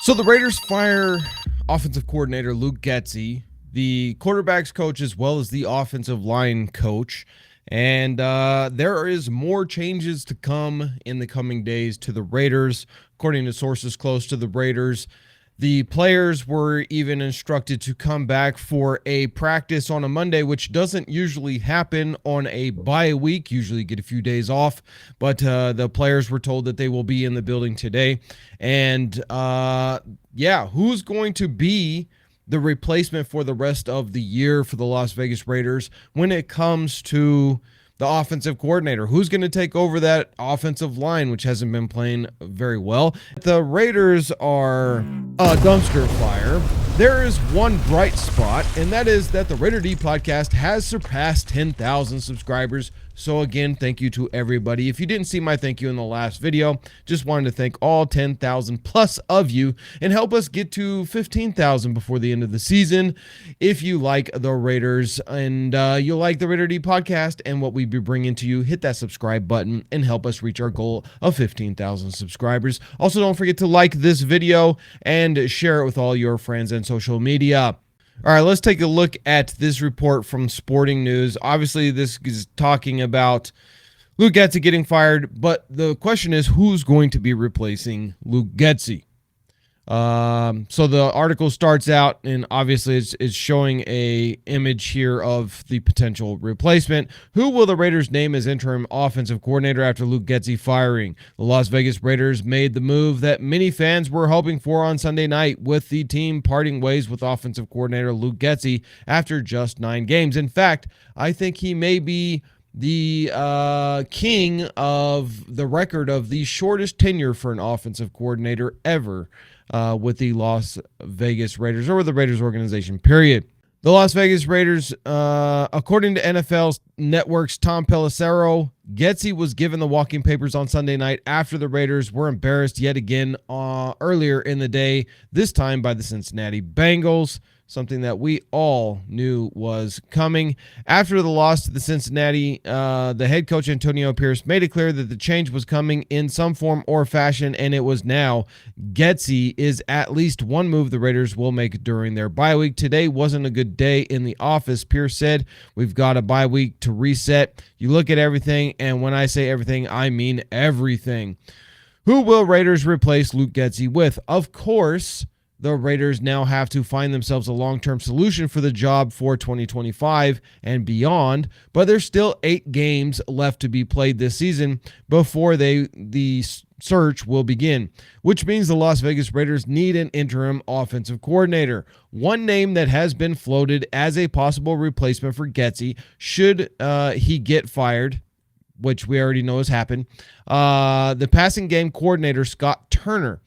So the Raiders fire offensive coordinator Luke Getsy, the quarterbacks coach, as well as the offensive line coach. And there is more changes to come in the coming days to the Raiders. According to sources close to the Raiders, the players were even instructed to come back for a practice on a Monday, which doesn't usually happen on a bye week. Usually get a few days off, but the players were told that they will be in the building today. And who's going to be the replacement for the rest of the year for the Las Vegas Raiders when it comes to the offensive coordinator? Who's going to take over that offensive line, which hasn't been playing very well? The Raiders are a dumpster fire. There is one bright spot, and that is that the Raider D podcast has surpassed 10,000 subscribers. So again, thank you to everybody. If you didn't see my thank you in the last video, just wanted to thank all 10,000 plus of you and help us get to 15,000 before the end of the season. If you like the Raiders and you like the Raider D podcast and what we be bringing to you, hit that subscribe button and help us reach our goal of 15,000 subscribers. Also, don't forget to like this video and share it with all your friends and social media. All right, let's take a look at this report from Sporting News. Obviously, this is talking about Luke Getsy getting fired, but the question is, who's going to be replacing Luke Getsy? So the article starts out, and obviously it's showing a image here of the potential replacement. Who will the Raiders name as interim offensive coordinator after Luke Getsy firing? The Las Vegas Raiders made the move that many fans were hoping for on Sunday night, with the team parting ways with offensive coordinator Luke Getsy after just 9 games. In fact, I think he may be the king of the record of the shortest tenure for an offensive coordinator ever with the Las Vegas Raiders, or with the Raiders organization, period. The Las Vegas Raiders, according to NFL Network's Tom Pelissero, Getsy was given the walking papers on Sunday night after the Raiders were embarrassed yet again earlier in the day, this time by the Cincinnati Bengals, something that we all knew was coming. After the loss to the Cincinnati, the head coach Antonio Pierce made it clear that the change was coming in some form or fashion, and it was now. Getsy is at least one move the Raiders will make during their bye week. Today wasn't a good day in the office, Pierce said. We've got a bye week to reset. You look at everything, and when I say everything, I mean everything. Who will Raiders replace Luke Getsy with? Of course, the Raiders now have to find themselves a long-term solution for the job for 2025 and beyond, but there's still 8 games left to be played this season before the search will begin, which means the Las Vegas Raiders need an interim offensive coordinator. One name that has been floated as a possible replacement for Getsy should he get fired, which we already know has happened, the passing game coordinator Scott Turner.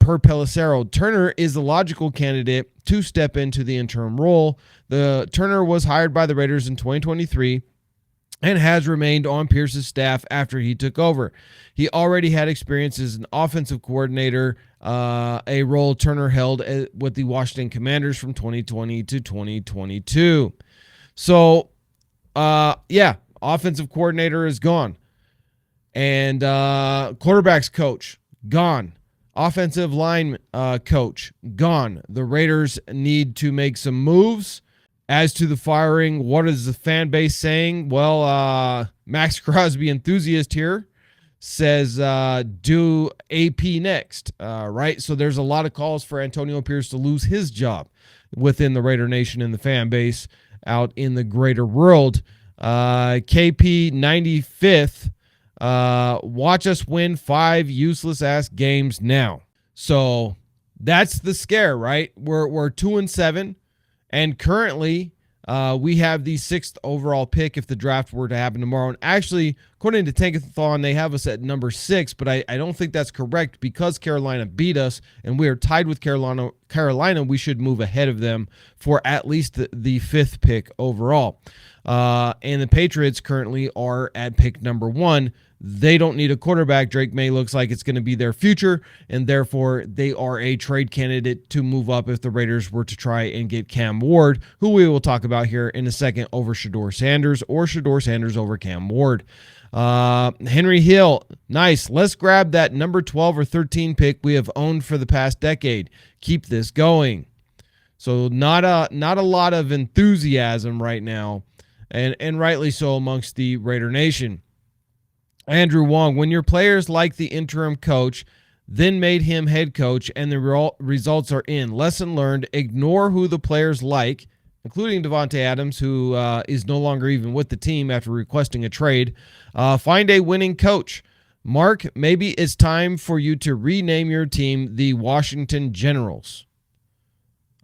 Per Pelissero, Turner is the logical candidate to step into the interim role. The Turner was hired by the Raiders in 2023 and has remained on Pierce's staff after he took over. He already had experience as an offensive coordinator, a role Turner held with the Washington Commanders from 2020 to 2022. So, offensive coordinator is gone. And quarterbacks coach, gone. Offensive line coach, gone. The Raiders need to make some moves. As to the firing, what is the fan base saying? Well, Max Crosby enthusiast here says do AP next, right? So there's a lot of calls for Antonio Pierce to lose his job within the Raider Nation and the fan base out in the greater world. KP 95th. Watch us win 5 useless-ass games now. So that's the scare, right? We're 2-7, and currently we have the 6th overall pick if the draft were to happen tomorrow. And actually, according to Tankathon, they have us at number 6, but I don't think that's correct because Carolina beat us, and we are tied with Carolina. We should move ahead of them for at least the 5th pick overall. And the Patriots currently are at pick number 1. They don't need a quarterback. Drake May looks like it's going to be their future, and therefore they are a trade candidate to move up if the Raiders were to try and get Cam Ward, who we will talk about here in a second, over Shedeur Sanders, or Shedeur Sanders over Cam Ward. Henry Hill, nice. Let's grab that number 12 or 13 pick we have owned for the past decade. Keep this going. So not a lot of enthusiasm right now, and rightly so amongst the Raider Nation. Andrew Wong, when your players like the interim coach, then made him head coach, and the results are in. Lesson learned, ignore who the players like, including Devontae Adams, who is no longer even with the team after requesting a trade. Find a winning coach. Mark, maybe it's time for you to rename your team the Washington Generals.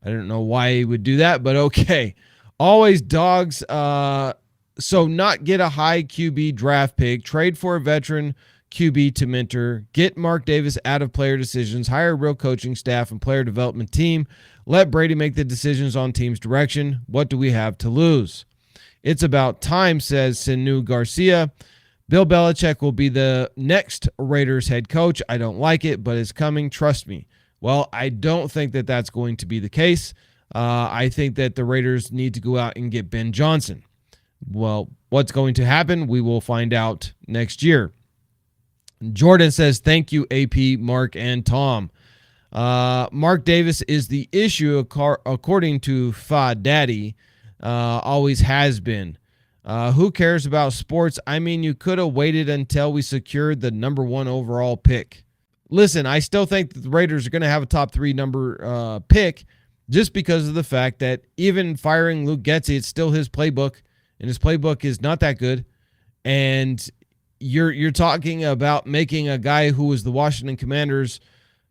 I don't know why he would do that, but okay. Always dogs. So not get a high QB draft pick, trade for a veteran QB to mentor, get Mark Davis out of player decisions, hire a real coaching staff and player development team, let Brady make the decisions on team's direction. What do we have to lose? It's about time, says Sinu Garcia. Bill Belichick will be the next Raiders head coach. I don't like it, but it's coming. Trust me. Well, I don't think that that's going to be the case. I think that the Raiders need to go out and get Ben Johnson. Well, what's going to happen? We will find out next year. Jordan says, thank you, AP, Mark, and Tom. Mark Davis is the issue, according to Fa Daddy. Always has been. Who cares about sports? I mean, you could have waited until we secured the number 1 overall pick. Listen, I still think that the Raiders are going to have a top 3 number pick just because of the fact that even firing Luke Getsy, it's still his playbook, and his playbook is not that good. And you're talking about making a guy who was the Washington Commanders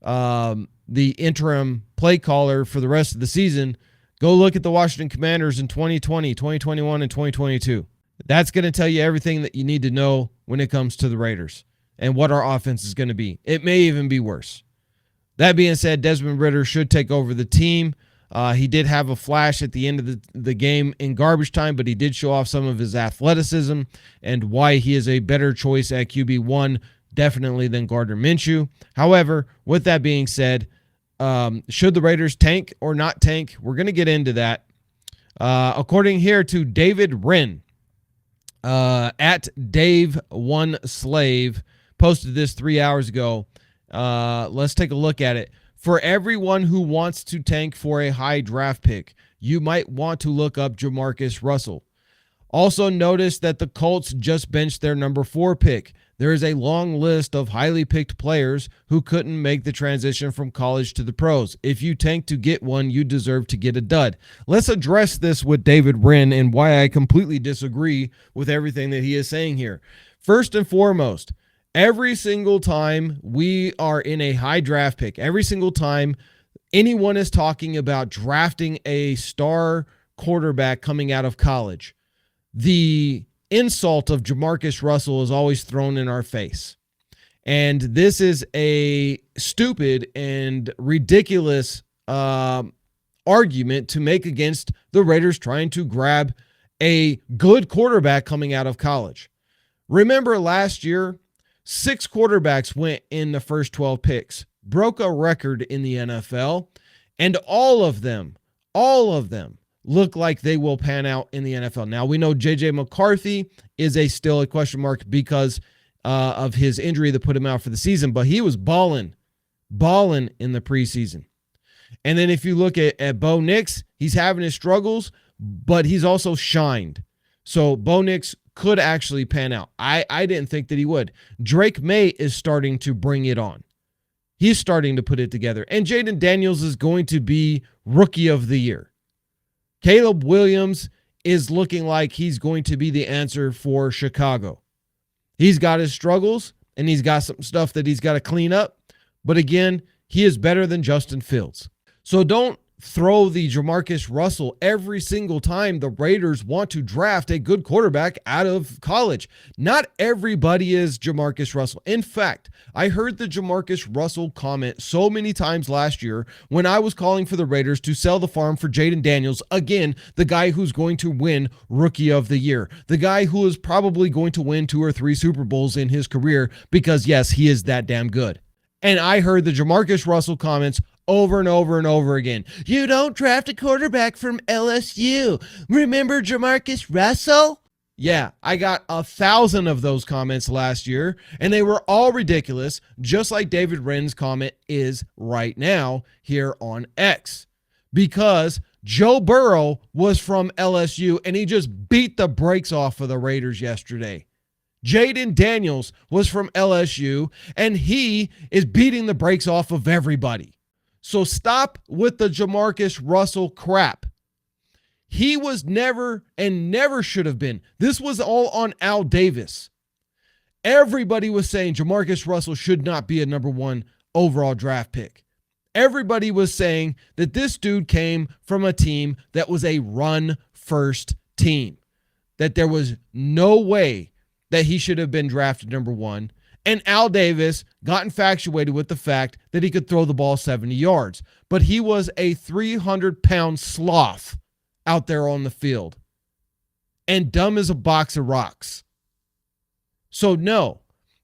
the interim play caller for the rest of the season. Go look at the Washington Commanders in 2020, 2021, and 2022. That's going to tell you everything that you need to know when it comes to the Raiders and what our offense is going to be. It may even be worse. That being said, Desmond Ridder should take over the team. He did have a flash at the end of the game in garbage time, but he did show off some of his athleticism and why he is a better choice at QB1 definitely than Gardner Minshew. However, with that being said, should the Raiders tank or not tank? We're going to get into that. According here to David Wren, at Dave1Slave, posted this 3 hours ago. Let's take a look at it. For everyone who wants to tank for a high draft pick, you might want to look up Jamarcus Russell. Also notice that the Colts just benched their number 4 pick. There is a long list of highly picked players who couldn't make the transition from college to the pros. If you tank to get one, you deserve to get a dud. Let's address this with David Wren and why I completely disagree with everything that he is saying here. First and foremost, every single time we are in a high draft pick, every single time anyone is talking about drafting a star quarterback coming out of college, the insult of Jamarcus Russell is always thrown in our face. And this is a stupid and ridiculous argument to make against the Raiders trying to grab a good quarterback coming out of college. Remember last year, 6 quarterbacks went in the first 12 picks, broke a record in the NFL, and all of them look like they will pan out in the NFL. Now, we know J.J. McCarthy is still a question mark because of his injury that put him out for the season, but he was balling in the preseason. And then if you look at Bo Nix, he's having his struggles, but he's also shined. So Bo Nix could actually pan out. I didn't think that he would. Drake May is starting to bring it on. He's starting to put it together. And Jaden Daniels is going to be Rookie of the Year. Caleb Williams is looking like he's going to be the answer for Chicago. He's got his struggles, and he's got some stuff that he's got to clean up. But again, he is better than Justin Fields. So don't throw the Jamarcus Russell every single time the Raiders want to draft a good quarterback out of college. Not everybody is Jamarcus Russell. In fact, I heard the Jamarcus Russell comment so many times last year when I was calling for the Raiders to sell the farm for Jaden Daniels. Again, the guy who's going to win Rookie of the Year. The guy who is probably going to win 2 or 3 Super Bowls in his career because, yes, he is that damn good. And I heard the Jamarcus Russell comments over and over and over again. You don't draft a quarterback from LSU. Remember Jamarcus Russell? Yeah, I got 1,000 of those comments last year, and they were all ridiculous, just like David Wren's comment is right now here on X. Because Joe Burrow was from LSU, and he just beat the brakes off of the Raiders yesterday. Jaden Daniels was from LSU, and he is beating the brakes off of everybody. So stop with the Jamarcus Russell crap. He was never and never should have been. This was all on Al Davis. Everybody was saying Jamarcus Russell should not be a number 1 overall draft pick. Everybody was saying that this dude came from a team that was a run-first team, that there was no way that he should have been drafted number 1. And Al Davis got infatuated with the fact that he could throw the ball 70 yards. But he was a 300-pound sloth out there on the field and dumb as a box of rocks. So no,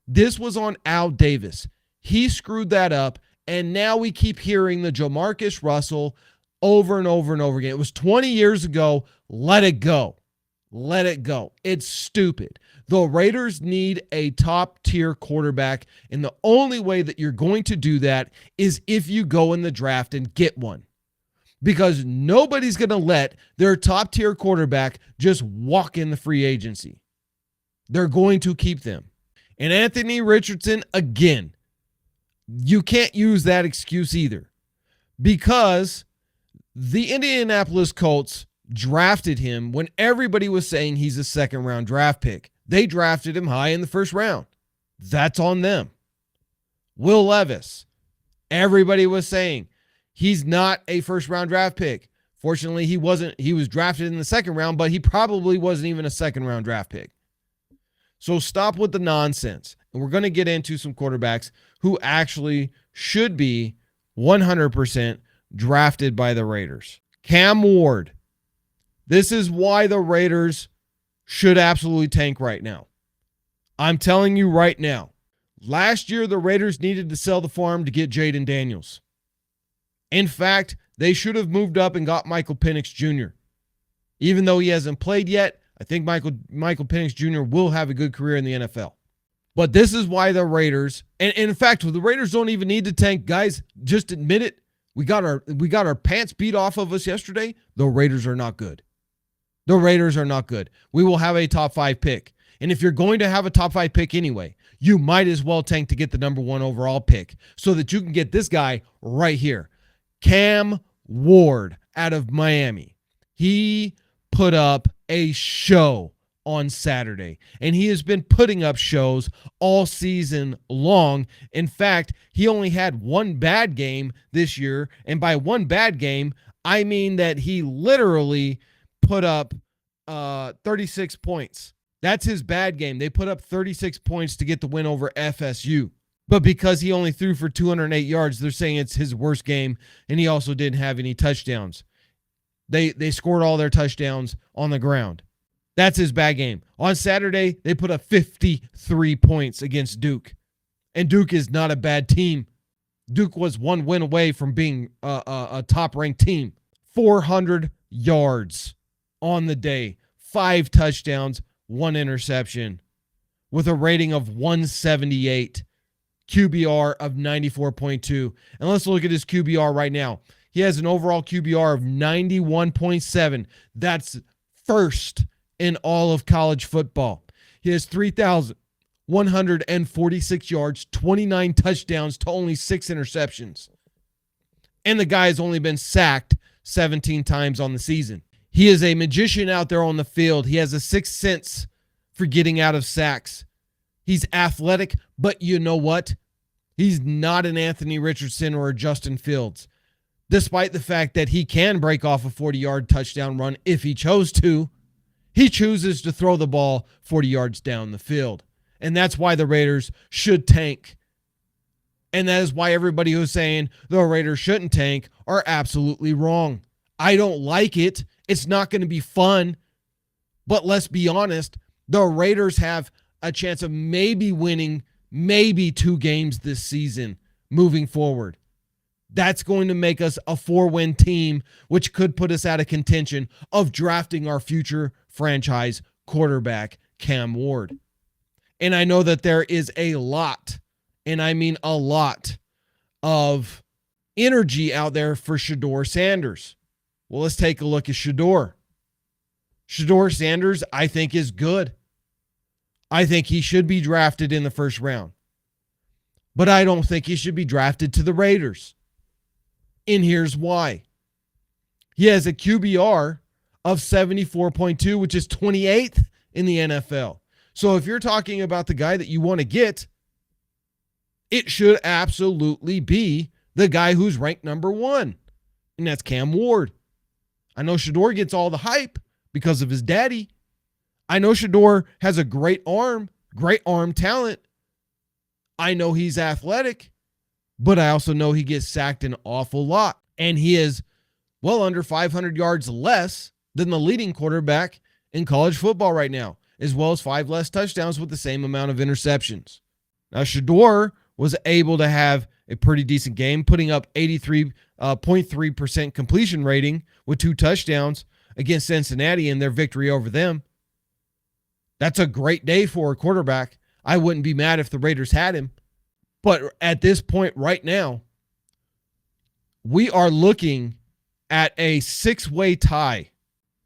this was on Al Davis. He screwed that up, and now we keep hearing the Jamarcus Russell over and over and over again. It was 20 years ago. Let it go. Let it go. It's stupid. The Raiders need a top-tier quarterback, and the only way that you're going to do that is if you go in the draft and get one. Because nobody's going to let their top-tier quarterback just walk in the free agency. They're going to keep them. And Anthony Richardson, again, you can't use that excuse either. Because the Indianapolis Colts drafted him when everybody was saying he's a second-round draft pick. They drafted him high in the first round. That's on them. Will Levis, everybody was saying he's not a first-round draft pick. Fortunately, he wasn't. He was drafted in the second round, but he probably wasn't even a second-round draft pick. So stop with the nonsense. And we're going to get into some quarterbacks who actually should be 100% drafted by the Raiders. Cam Ward. This is why the Raiders should absolutely tank right now. I'm telling you right now. Last year, the Raiders needed to sell the farm to get Jaden Daniels. In fact, they should have moved up and got Michael Penix Jr. Even though he hasn't played yet, I think Michael Penix Jr. will have a good career in the NFL. But this is why the Raiders, and in fact, the Raiders don't even need to tank. Guys, just admit it. We got our pants beat off of us yesterday. The Raiders are not good. The Raiders are not good. We will have a top 5 pick. And if you're going to have a top 5 pick anyway, you might as well tank to get the number 1 overall pick so that you can get this guy right here. Cam Ward out of Miami. He put up a show on Saturday, and he has been putting up shows all season long. In fact, he only had one bad game this year, and by one bad game, I mean that he literally put up 36 points. That's his bad game. They put up 36 points to get the win over FSU. But because he only threw for 208 yards, they're saying it's his worst game, and he also didn't have any touchdowns. They scored all their touchdowns on the ground. That's his bad game. On Saturday, they put up 53 points against Duke. And Duke is not a bad team. Duke was one win away from being a top-ranked team. 400 yards on the day. 5 touchdowns, 1 interception. With a rating of 178. QBR of 94.2. And let's look at his QBR right now. He has an overall QBR of 91.7. That's first in all of college football. He has 3,146 yards, 29 touchdowns to only 6 interceptions. And the guy has only been sacked 17 times on the season. He is a magician out there on the field. He has a sixth sense for getting out of sacks. He's athletic, but you know what? He's not an Anthony Richardson or a Justin Fields. Despite the fact that he can break off a 40-yard touchdown run if he chose to, he chooses to throw the ball 40 yards down the field. And that's why the Raiders should tank. And that is why everybody who's saying the Raiders shouldn't tank are absolutely wrong. I don't like it. It's not going to be fun. But let's be honest, the Raiders have a chance of maybe winning maybe 2 games this season moving forward. That's going to make us a 4-win team, which could put us out of contention of drafting our future franchise quarterback, Cam Ward. And I know that there is a lot, and I mean a lot, of energy out there for Shedeur Sanders. Well, let's take a look at Shedeur. Shedeur Sanders, I think, is good. I think he should be drafted in the first round. But I don't think he should be drafted to the Raiders. And here's why. He has a QBR of 74.2, which is 28th in the NFL. So if you're talking about the guy that you want to get, it should absolutely be the guy who's ranked number 1, and that's Cam Ward. I know Shedeur gets all the hype because of his daddy. I know Shedeur has a great arm talent. I know he's athletic, but I also know he gets sacked an awful lot, and he is well under 500 yards less than the leading quarterback in college football right now, as well as 5 less touchdowns with the same amount of interceptions. Now, Shedeur was able to have a pretty decent game, putting up 83.3% completion rating with 2 touchdowns against Cincinnati in their victory over them. That's a great day for a quarterback. I wouldn't be mad if the Raiders had him. But at this point right now, we are looking at a 6-way tie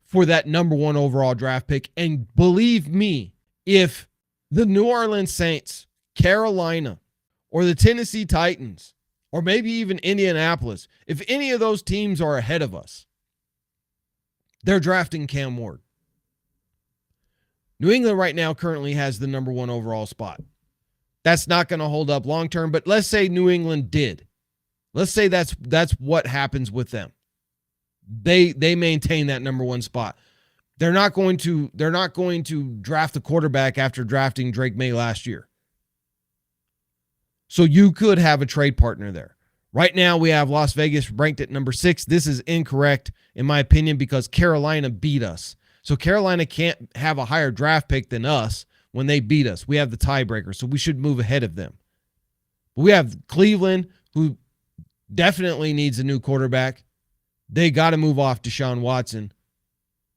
for that number 1 overall draft pick. And believe me, if the New Orleans Saints, Carolina, or the Tennessee Titans, or maybe even Indianapolis, if any of those teams are ahead of us, they're drafting Cam Ward. New England right now currently has the number 1 overall spot. That's not going to hold up long term, but let's say New England did. Let's say that's what happens with them. They maintain that number 1 spot. They're not going to draft a quarterback after drafting Drake May last year. So you could have a trade partner there. Right now, we have Las Vegas ranked at number 6. This is incorrect, in my opinion, because Carolina beat us. So Carolina can't have a higher draft pick than us when they beat us. We have the tiebreaker, so we should move ahead of them. But we have Cleveland, who definitely needs a new quarterback. They got to move off Deshaun Watson.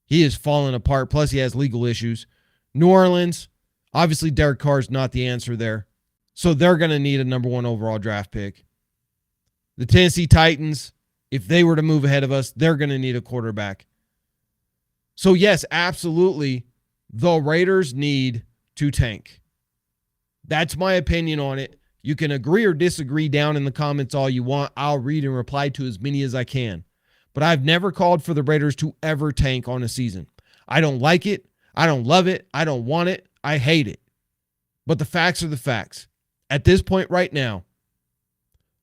He is falling apart, plus he has legal issues. New Orleans, obviously Derek Carr is not the answer there. So they're going to need a number 1 overall draft pick. The Tennessee Titans, if they were to move ahead of us, they're going to need a quarterback. So yes, absolutely, the Raiders need to tank. That's my opinion on it. You can agree or disagree down in the comments all you want. I'll read and reply to as many as I can. But I've never called for the Raiders to ever tank on a season. I don't like it. I don't love it. I don't want it. I hate it. But the facts are the facts. At this point right now,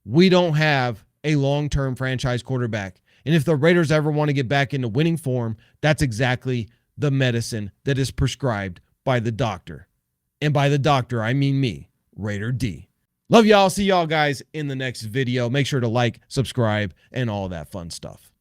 we don't have a long-term franchise quarterback. And if the Raiders ever want to get back into winning form, that's exactly the medicine that is prescribed by the doctor. And by the doctor, I mean me, Raider D. Love y'all. See y'all guys in the next video. Make sure to like, subscribe, and all that fun stuff.